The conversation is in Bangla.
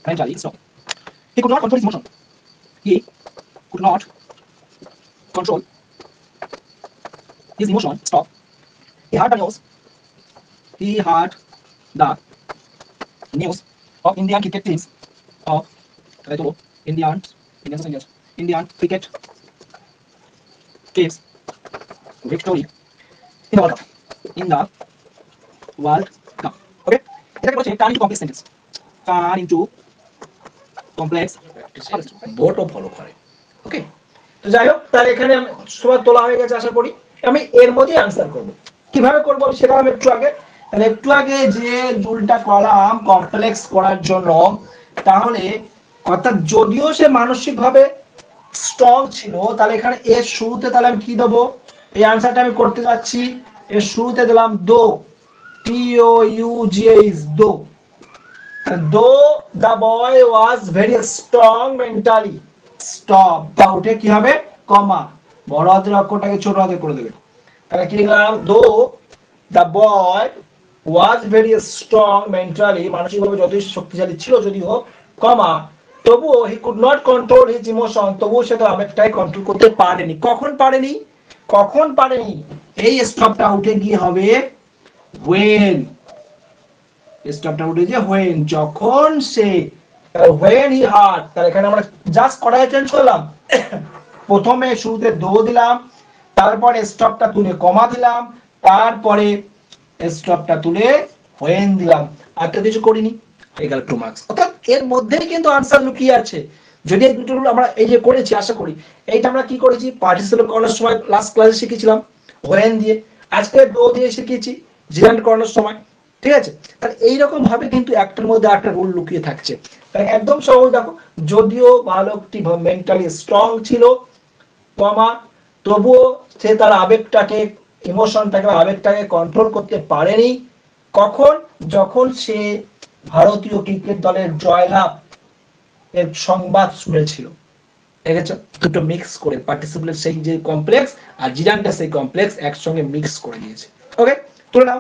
mentally stop. He could not control his emotion. He could not control his emotion. Stop. He heard the news. He heard the news of Indian cricket teams of Indian cricket teams victory in the World Cup. In the World Cup. Okay? এটাকে বলছে turn into complex sentence. Turn into complex বোর্ডও ফলো করে। ওকে, তো যাই হোক, তাহলে এখানে সবার তোলা হয়ে গেছে আশা করি। আমি এর মধ্যে আনসার করব। কিভাবে করব সেটা আমি একটু আগে যে রুলটা করলাম কমপ্লেক্স করার জন্য, তাহলে অর্থাৎ যদিও সে মানসিকভাবে স্ট্রং ছিল, তাহলে এখানে এর শুরুতে তাহলে আমি কি দেবো, এই আনসারটা আমি করতে যাচ্ছি, এর শুরুতে দিলাম দো, TOUGH, দো। Though the boy was very strong mentally, stop, তা উঠে কি হবে, কমা, বড় হাতের অক্ষরটাকে ছোট হাতে করে দেবে। তাহলে কি লিখলাম, though the boy was very strong mentally, মানসিকভাবে যথেষ্ট শক্তিশালী ছিল যদিও, কমা, তবুও he could not control his emotion, তবুও সে তো আবেগটাকে কন্ট্রোল করতে পারেনি। কখন পারেনি, এই স্টপটা উঠে গিয়ে হবে when, স্টপটা উঠে যে when, যখন সে, when he heard, তাহলে এখানে আমরা জাস্ট কটায় চেঞ্জ করলাম, প্রথমে শুরুতে দো দিলাম, তারপরে স্টপটা তুলে কমা দিলাম, তারপরে স্টপটা তুলে when দিলাম, আর তো কিছু করিনি, হয়ে গেল 2 মার্কস। অর্থাৎ এর মধ্যেই কিন্তু আনসার লুকিয়ে আছে। যদি এই দুটো রুল আমরা এই যে করেছি, আশা করি এইটা আমরা কি করেছি, পার্টিসিপেট করার সময় লাস্ট ক্লাসে শিখেছিলাম when দিয়ে, আজকে দো দিয়ে শিখেছি জিরান্ড করানোর সময়, ঠিক আছে। তাহলে এইরকম ভাবে কিন্তু একটার মধ্যে একটা রুল লুকিয়ে থাকছে। তাহলে একদম সহজ, দেখো, যদিও বালকটি মেন্টালি স্ট্রং ছিল, কমা, তবুও সে তার আবেগটাকে কন্ট্রোল করতে পারেনি। কখন, যখন সে ভারতীয় ক্রিকেট দলের জয়লাভ এর সংবাদ শুনেছিল। ঠিক আছে, দুটো মিক্স করে পার্টিসিপেট সেই যে কমপ্লেক্স আর জিরান্ডটা সেই কমপ্লেক্স একসঙ্গে মিক্স করে দিয়েছে। ওকে, তুলে নাও।